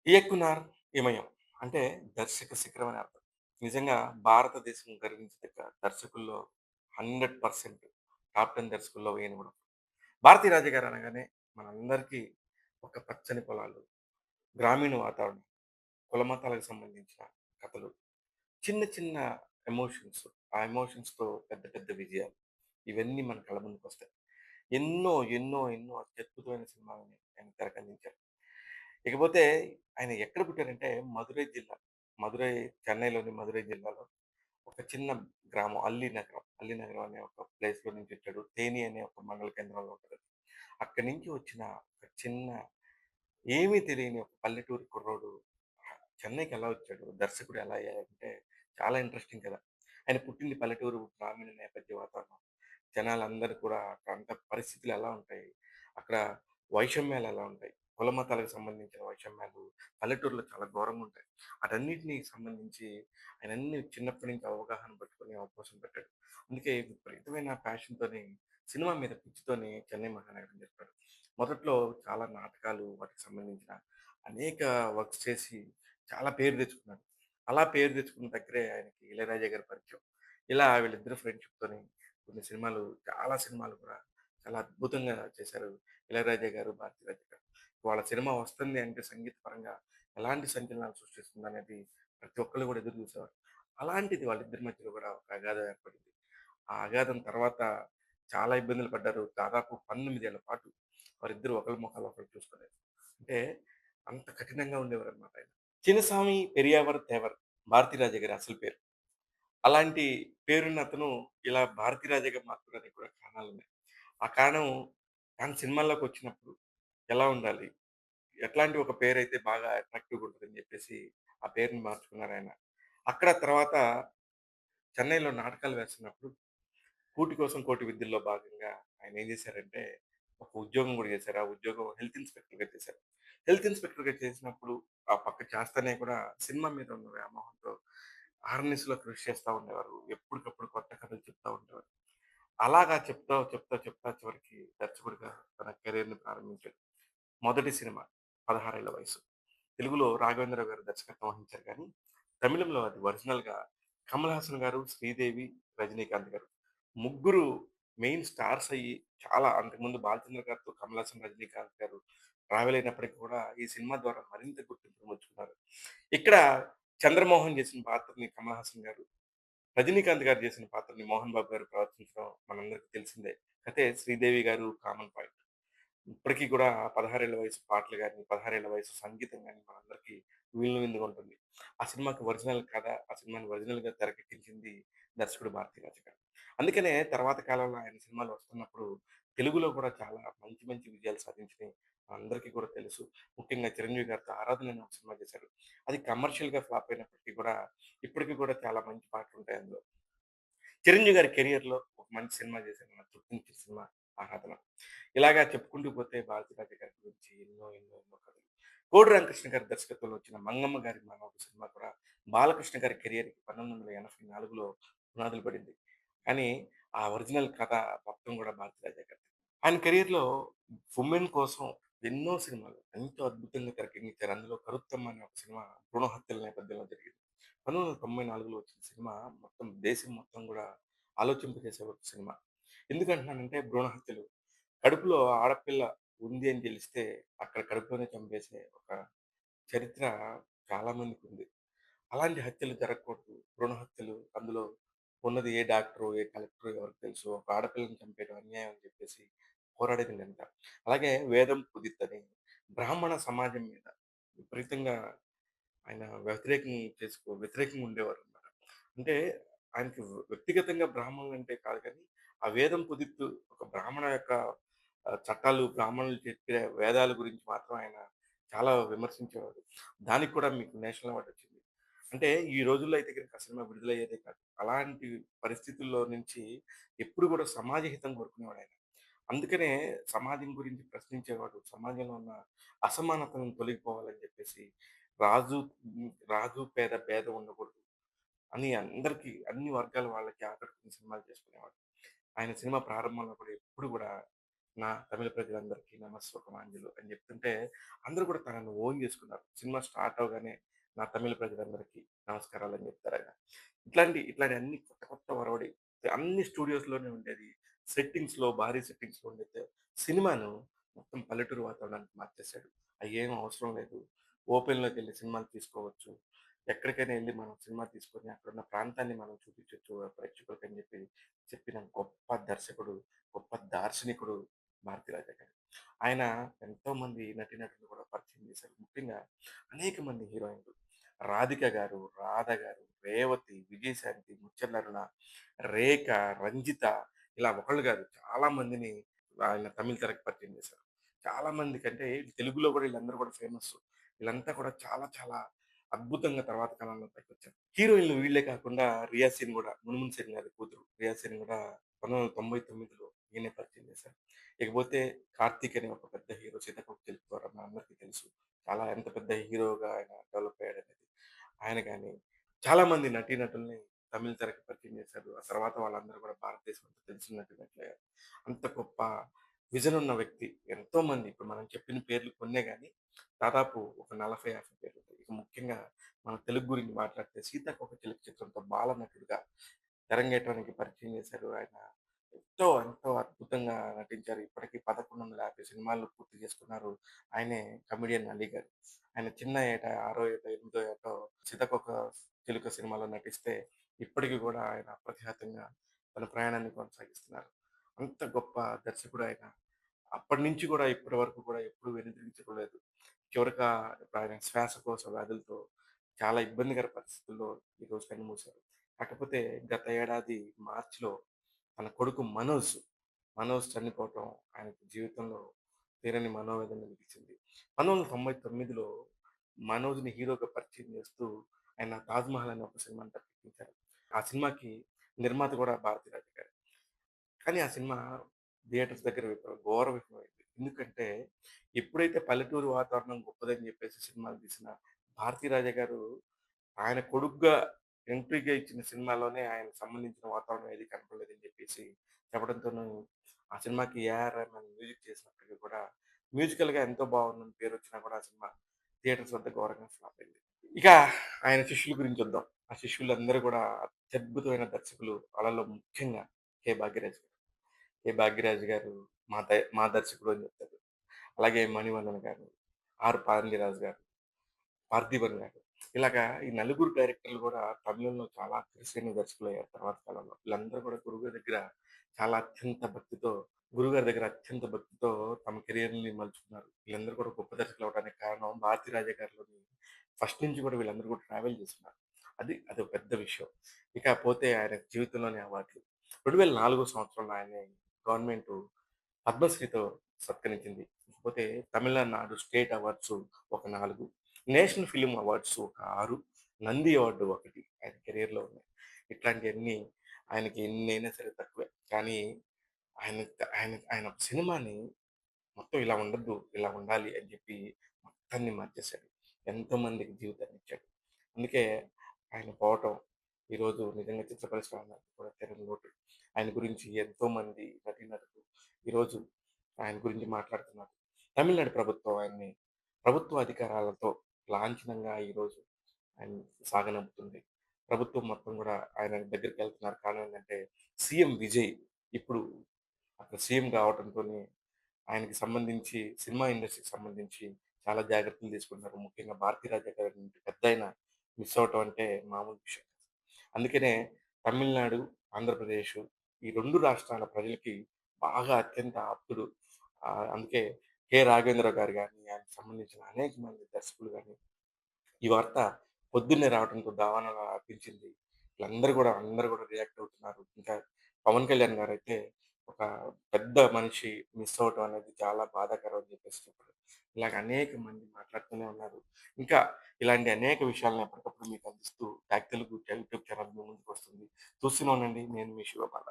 ఇయక్కునార్ ఇమయం. అంటే దర్శక శిఖరం అని అర్థం. నిజంగా భారతదేశం గర్వించదగ్గ దర్శకుల్లో 100% టాప్ 10 దర్శకుల్లో ఈయన కూడా. భారతీరాజా గారు అనగానే మనందరికీ ఒక పచ్చని పొలాలు, గ్రామీణ వాతావరణం, కుల మతాలకు సంబంధించిన కథలు, చిన్న చిన్న ఎమోషన్స్, ఆ ఎమోషన్స్‌తో పెద్ద పెద్ద విజయాలు. ఇవన్నీ మన కళ్ళ ముందుకొస్తాయి. ఎన్నో అత్యద్భుతమైన సినిమాలని ఆయన తెరకెక్కించారు. ఇకపోతే ఆయన ఎక్కడ పుట్టారంటే మదురై జిల్లా. మదురై చెన్నైలోని మదురై జిల్లాలో ఒక చిన్న గ్రామం అల్లీ నగరం. అల్లీ నగరం అనే ఒక ప్లేస్‌లో నుంచి వచ్చాడు. తేని అనే ఒక మండల కేంద్రంలో ఉంటదది. అక్కడి నుంచి వచ్చిన ఒక చిన్న ఏమీ తెలియని ఒక పల్లెటూరి కుర్రోడు చెన్నైకి ఎలా వచ్చాడు? దర్శకుడు ఎలా అయ్యాడంటే చాలా ఇంట్రెస్టింగ్ కదా! ఆయన పుట్టింది పల్లెటూరు, గ్రామీణ నేపథ్య వాతావరణం. జనాలందరూ కూడా అక్కడంతా పరిస్థితులు ఎలా ఉంటాయి? అక్కడ వైషమ్యాలు ఎలా ఉంటాయి? కుల మతాలకు సంబంధించిన వైషమ్యాలు పల్లెటూరులో చాలా ఘోరంగా ఉంటాయి. అటన్నిటిని సంబంధించి ఆయన అన్ని చిన్నప్పటి నుంచి అవగాహన పట్టుకొని అవకాశం పెట్టాడు. అందుకే విపరీతమైన ప్యాషన్‌తోని సినిమా మీద పిచ్చితోని చెన్నై మహానగరం చెప్పాడు. మొదట్లో చాలా నాటకాలు వాటికి సంబంధించిన అనేక వర్క్స్ చేసి చాలా పేరు తెచ్చుకున్నాడు. అలా పేరు తెచ్చుకున్న దగ్గరే ఆయనకి ఇళయరాజా గారి పరిచయం. ఇలా వీళ్ళిద్దరు ఫ్రెండ్‌షిప్‌తోని కొన్ని సినిమాలు చాలా సినిమాలు కూడా చాలా అద్భుతంగా చేశారు ఇళయరాజా గారు, భారతీరాజా గారు. వాళ్ళ సినిమా వస్తుంది అంటే సంగీత పరంగా ఎలాంటి సంచలనాలు సృష్టిస్తుందనేది ప్రతి ఒక్కళ్ళు కూడా ఎదురు చూసేవారు. అలాంటిది వాళ్ళిద్దరి మధ్యలో కూడా ఒక అగాధం ఏర్పడింది. ఆ అగాధం తర్వాత చాలా ఇబ్బందులు పడ్డారు. దాదాపు 19 ఏళ్ల పాటు వారిద్దరూ ఒకళ్ళ మొఖాలు ఒకళ్ళు చూసుకోలేదు. అంటే అంత కఠినంగా ఉండేవారన్నమాట ఆయన. చిన్నస్వామి పెరియావర్ దేవర్ భారతీరాజా గారి అసలు పేరు. అలాంటి పేరున్న అతను ఇలా భారతీరాజాగా మార్చడానికి కూడా కారణాలున్నాయి. ఆ కారణం ఆయన సినిమాల్లోకొచ్చినప్పుడు ఎలా ఉండాలి? ఎట్లాంటి ఒక పేరైతే బాగా అట్రాక్టివ్‌గా ఉంటదని జెప్పేసి ఆ పేరుని మార్చుకున్నారాయన. అక్కడ తర్వాత చెన్నైలో నాటకాలు వేస్తున్నప్పుడు 'కూటి కోసం కోటి విద్యల్లో' భాగంగా ఆయన ఏం జేశారంటే ఒక ఉద్యోగం గూడా జేశారు. ఆ ఉద్యోగం హెల్త్ ఇన్స్‌పెక్టర్‌గా చేశారు. హెల్త్ ఇన్స్‌పెక్టర్‌గా చేసినప్పుడు ఆ పక్క చేస్తనే కూడా సినిమా మీద ఉన్న వ్యామోహంతో అహర్నిశలో కృషి చేస్తా ఉండేవారు. ఎప్పటికప్పుడు కొత్త కథలు చెప్తా ఉండేవారు. అలాగా చెప్తా చివరికి దర్శకుడిగా తన కెరియర్‌ని ప్రారంభించాడు. మొదటి సినిమా 16 ఏళ్ల వయసు. తెలుగులో రాఘవేంద్రరావు గారు దర్శకత్వం వహించారు గానీ, తమిళంలో అది ఒరిజినల్‌గా కమల్ హాసన్ గారు, శ్రీదేవి, రజనీకాంత్ గారు. ముగ్గురు మెయిన్ స్టార్స్ అయ్యి చాలా అంతకుముందు బాలచంద్ర గారితో కమల్ హాసన్, రజనీకాంత్ గారు ట్రావెల్ అయినప్పటికి కూడా ఈ సినిమా ద్వారా మరింత గుర్తింపును పుంజుకున్నారు. ఇక్కడ చంద్రమోహన్ చేసిన పాత్రని కమల్ హాసన్ గారు, రజనీకాంత్ గారు చేసిన పాత్రని మోహన్ బాబు గారు ప్రవర్తించడం మనందరికీ తెలిసిందే. అయితే శ్రీదేవి గారు కామన్ పాయింట్. ఇప్పటికి కూడా 16 ఏళ్ల వయసు పాటలు గాని, 16 ఏళ్ల వయసు సంగీతం గాని మనందరికీ వీణుల విందుగా ఉంటుంది. ఆ సినిమాకి ఒరిజినల్ కథ, ఆ సినిమాని ఒరిజినల్‌గా తెరకెక్కించింది దర్శకుడు భారతీరాజ గారు. అందుకనే తర్వాత కాలంలో ఆయన సినిమాలు వస్తున్నప్పుడు తెలుగులో కూడా చాలా మంచి మంచి విజయాలు సాధించినాయి. మనందరికీ కూడా తెలుసు. ముఖ్యంగా చిరంజీవి గారితో 'ఆరాధన' అనే ఒక సినిమా చేశారు. అది కమర్షియల్‌గా ఫ్లాప్ అయినప్పటికీ కూడా ఇప్పటికి కూడా చాలా మంచి పాటలుంటాయి అందులో. చిరంజీవి గారి కెరియర్‌లో ఒక మంచి సినిమా చేశారు. నాకు తృప్తినిచ్చే సినిమా 'ఆరాధన.' ఇలాగా చెప్పుకుంటూ పోతే భారతీరాజా గారి గురించి ఎన్నో కథలు. కోడి రామకృష్ణ గారి దర్శకత్వంలో వచ్చిన 'మంగమ్మ గారి మనవడు' సినిమా కూడా బాలకృష్ణ గారి కెరియర్‌కి 1984లో పునాదులు పడింది. కానీ ఆ ఒరిజినల్ కథ మొత్తం కూడా భారతీరాజా గారిది. ఆయన కెరియర్‌లో వుమెన్ కోసం ఎన్నో సినిమాలు ఎంతో అద్భుతంగా తెరకెక్కించారు. అందులో 'కరుత్తమ్మ' అనే ఒక సినిమా భ్రూణ హత్యల నేపథ్యంలో జరిగింది. 1994లో వచ్చిన సినిమా మొత్తం దేశం మొత్తం గూడా ఆలోచింపజేసే ఒక సినిమా. ఎందుకంటున్నానంటే భ్రూణ హత్యలు. కడుపులో ఆడపిల్ల ఉంది అని తెలిస్తే అక్కడ కడుపులోనే చంపేసే ఒక చరిత్ర చాలా మందికుంది. అలాంటి హత్యలు జరగకూడదు. భ్రూణ హత్యలు అందులో ఉన్నది ఏ డాక్టరో, ఏ కలెక్టరో ఎవరికి తెలుసు. ఒక ఆడపిల్లని చంపేయడం అన్యాయం అని చెప్పేసి పోరాడింది వీళ్ళంతా. అలాగే వేదం కుదితని బ్రాహ్మణ సమాజం మీద విపరీతంగా ఆయన వ్యతిరేకంగా ఉండేవారనమాట. అంటే ఆయనకి వ్యక్తిగతంగా బ్రాహ్మణులంటే కాదు కానీ, ఆ వేదం కుదిత్తు ఒక బ్రాహ్మణ యొక్క చట్టాలు, బ్రాహ్మణులు చెప్పే వేదాల గురించి మాత్రం ఆయన చాలా విమర్శించేవారు. దానికి కూడా మీకు నేషనల్ అవార్డ్ వచ్చింది. అంటే ఈ రోజుల్లో అయితే గనుక ఆ సినిమా విడుదలయ్యేదే కాదు. అలాంటి పరిస్థితుల్లో నుంచి ఎప్పుడు కూడా సమాజ హితం కోరుకునేవాడాయన. అందుకనే సమాజం గురించి ప్రశ్నించేవాడు. సమాజంలో ఉన్న అసమానతలను తొలగిపోవాలని చెప్పేసి రాజు రాజు, పేద భేదం ఉండకూడదు అని అందరికీ అన్ని వర్గాల వాళ్ళకి ఆకట్టుకునే సినిమాలు చేసుకునేవాడు. ఆయన సినిమా ప్రారంభంలో కూడా ఎప్పుడు కూడా నా తమిళ ప్రజలందరికీ నమస్సుకమాంజలు అని చెప్తుంటే అందరూ కూడా తనను ఓన్ చేసుకున్నారు. సినిమా స్టార్ట్ అవ్వగానే నా తమిళ ప్రజలందరికీ నమస్కారాలని చెప్తారాయన. ఇట్లాంటి అన్ని కొత్త కొత్త ఒరవడి అన్ని స్టూడియోస్‌లోనే ఉండేది. సెట్టింగ్స్‌లో భారీ సెట్టింగ్స్‌లో ఉండేది. సినిమాను మొత్తం పల్లెటూరు వాతావరణానికి మార్చేసాడు. అయ్యేం అవసరం లేదు. ఓపెన్‌లోకెళ్ళి సినిమాలు తీసుకోవచ్చు. ఎక్కడికైనా ఎళ్లి మనం సినిమా తీసుకొని అక్కడున్న ప్రాంతాన్ని మనం చూపించొచ్చు ప్రేక్షకులకని చెప్పిన గొప్ప దర్శకుడు, గొప్ప దార్శనికుడు 'భారతిరాజా' గారు. ఆయన ఎంతోమంది నటీనటులను కూడా పరిచయం చేశారు. ముఖ్యంగా అనేక మంది హీరోయిన్‌లు 'రాధిక' గారు, 'రాధ' గారు, 'రేవతి', 'విజయశాంతి', 'ముచ్చర్ల అరుణ', 'రేఖ', 'రంజిత' ఇలా ఒకళ్ళు కాదు చాలా మందిని ఆయన తమిళ తెరకి పరిచయం చేశారు. చాలా మందికంటే తెలుగులో కూడా వీళ్ళందరూ కూడా ఫేమస్. వీళ్ళంతా కూడా చాలా చాలా అద్భుతంగా తర్వాత కాలంలో పైకొచ్చారు. హీరోయిన్‌లు వీళ్ళే కాకుండా 'రియా సేన్' గూడా 'మునుమును సేన్' గారి కూతురు 'రియా సేన్' గూడా 1999లో ఈయనే పరిచయం చేశారు. ఇకపోతే 'కార్తీక్' అనే ఒక పెద్ద హీరో 'సీతాకోక చిలుక' మనందరికీ తెలుసు. చాలా ఎంత పెద్ద హీరోగా ఆయన డెవలప్ అయ్యాడనేది. ఆయన గాని చాలా మంది నటీనటుల్ని తమిళ తెరకి పరిచయం చేశారు. ఆ తర్వాత వాళ్ళందరూ కూడా భారతదేశం అంతా తెలిసిన నటీనటులయ్యారు. అంత గొప్ప విజన్ ఉన్న వ్యక్తి. ఎంతోమంది ఇప్పుడు మనం చెప్పిన పేర్లు కొన్నే గాని దాదాపు ఒక 40, 50 పేర్లుంటాయి. ఇక ముఖ్యంగా మన తెలుగు గురించి మాట్లాడితే 'సీతాకోకచిలుక' చిత్రంతో బాలనటుడుగా తెరంగేట్రానికి పరిచయం చేశారు. ఆయన ఎంతో అద్భుతంగా నటించారు. ఇప్పటికి 1150 సినిమాలు పూర్తి చేసుకున్నారు. ఆయనే కమెడియన్ అలీ గారు. ఆయన చిన్న ఏట, ఆరో ఏటో, ఎనిమిదో ఏటో 'సీతాకోకచిలుక' సినిమాలో నటిస్తే ఇప్పటికి కూడా ఆయన అప్రతిహతంగా తన ప్రయాణాన్ని కొనసాగిస్తున్నారు. అంత గొప్ప దర్శకుడు ఆయన. అప్పటినుంచి కూడా ఇప్పటి వరకు కూడా ఎప్పుడు వెనుతిరిగి చూడలేదు. చివరగా ఇప్పుడు ఆయన శ్వాసకోశ వ్యాధులతో చాలా ఇబ్బందికర పరిస్థితుల్లో ఈరోజు కన్నుమూశారు. కాకపోతే గత ఏడాది మార్చ్‌లో తన కొడుకు మనోజ్ చనిపోవటం ఆయనకు జీవితంలో తీరని మనోవేదన మిగిల్చింది. 1999లో మనోజ్‌ని హీరోగా పరిచయం చేస్తూ ఆయన 'తాజ్‌మహల్' అనే ఒక సినిమాని తెరకెక్కించారు. ఆ సినిమాకి నిర్మాత కూడా భారతిరాజ గారే. కానీ ఆ సినిమా థియేటర్స్ దగ్గర ఘోర విఫలమైంది. ఎందుకంటే ఎప్పుడైతే పల్లెటూరు వాతావరణం గొప్పదని చెప్పేసి సినిమాలు తీసిన 'భారతీరాజా' గారు ఆయన కొడుకుగా ఎంట్రీగా ఇచ్చిన సినిమాలోనే ఆయనకు సంబంధించిన వాతావరణం ఏది కనపడలేదని చెప్పేసి చెప్పడంతోను ఆ సినిమాకి ఏఆర్ రెహమాన్ మ్యూజిక్ చేసినప్పటికి కూడా మ్యూజికల్‌గా ఎంతో బాగుందని పేరొచ్చినా కూడా ఆ సినిమా థియేటర్స్ వద్ద ఘోరంగా ఫ్లాప్ అయింది. ఇక ఆయన శిష్యుల గురించి వద్దాం. ఆ శిష్యులందరూ కూడా అత్యద్భుతమైన దర్శకులు. వాళ్ళలో ముఖ్యంగా కె. భాగ్యరాజ్ గారు. కె. భాగ్యరాజు గారు మా దర్శకుడు అని చెప్తారు. అలాగే మణివన్నన్ గారు, ఆర్. పాండ్యరాజు గారు, పార్థిబన్ గారు. ఇలాగా ఈ నలుగురు డైరెక్టర్లు గూడా తమిళంలో చాలా అగ్రశ్రేణి దర్శకులయ్యారు తర్వాత కాలంలో. వీళ్ళందరూ కూడా చాలా అత్యంత భక్తితో గురువుగారి దగ్గర అత్యంత భక్తితో తమ కెరియర్‌ని మలుచుకున్నారు. వీళ్ళందరూ కూడా గొప్ప దర్శకులవ్వడానికి కారణం 'భారతీరాజా' గారిలోని ఫస్ట్ నుంచి కూడా వీళ్ళందరూ కూడా ట్రావెల్ చేస్తున్నారు. అదొక పెద్ద విషయం. ఇకపోతే ఆయన జీవితంలోని అవార్డులు. 2004 సంవత్సరంలో ఆయన్ని గవర్నమెంటు పద్మశ్రీతో సత్కరించింది. ఇకపోతే తమిళనాడు స్టేట్ అవార్డ్స్ ఒక 4, నేషనల్ ఫిల్మ్ అవార్డ్స్ ఒక 6, నంది అవార్డ్ ఒకటి ఆయన కెరియర్‌లో ఉన్నాయి. ఇట్లాంటియన్నీ ఆయనకి ఎన్నైనా సరే తక్కువే. కానీ ఆయన ఆయన ఆయన ఒక సినిమాని మొత్తం ఇలా ఉండొద్దు, ఇలా ఉండాలి అని చెప్పి మొత్తాన్ని మార్చేశాడు. ఎంతోమందికి జీవితాన్నిచ్చాడు. అందుకే ఆయన పోవటం ఈరోజు నిజంగా చిత్ర పరిశ్రమకి కూడా తీరని లోటు. ఆయన గురించి ఎంతోమంది నటీనటులు ఈరోజు ఆయన గురించి మాట్లాడుతున్నారు. తమిళనాడు ప్రభుత్వం ఆయన్ని ప్రభుత్వ అధికారాలతో లాంఛనంగా ఈరోజు ఆయన్ని సాగనంపుతుంది. ప్రభుత్వం మొత్తం గూడా ఆయన దగ్గరికెళ్తున్నారు. కారణం ఏంటంటే సీఎం విజయ్ ఇప్పుడు అక్కడ సీఎం కావటంతోని ఆయనకి సంబంధించి సినిమా ఇండస్ట్రీకి సంబంధించి చాలా జాగ్రత్తలు తీసుకుంటున్నారు. ముఖ్యంగా 'భారతీరాజా' గారంటి పెద్దాయన మిస్ అవ్వటం అంటే మామూలు విషయం కాదు. అందుకనే తమిళనాడు, ఆంధ్రప్రదేశ్ ఈ 2 రాష్ట్రాల ప్రజలకి బాగా అత్యంత ఆప్తుడు. అందుకే 'కె. రాఘవేంద్ర' గారు గాని, ఆయనకి సంబంధించిన అనేక మంది దర్శకులు గాని ఈ వార్త పొద్దున్నే రావడంతో దావానలా వ్యాపించింది. అందరూ గూడా రియాక్ట్ అవుతున్నారు. ఇంకా పవన్ కళ్యాణ్ గారైతే ఒక పెద్ద మనిషి మిస్ అవ్వటం అనేది చాలా బాధాకరం అని జెప్పేసి చెప్పారు. ఇలాగ అనేక మంది మాట్లాడుతూనే ఉన్నారు. ఇంకా ఇలాంటి అనేక విషయాలను ఎప్పటికప్పుడు మీకు అందిస్తూ టాక్ తెలుగు యూట్యూబ్ ఛానెల్ మీ ముందుకొస్తుంది. చూస్తూనే ఉండండి. నేను మీ శివబాల.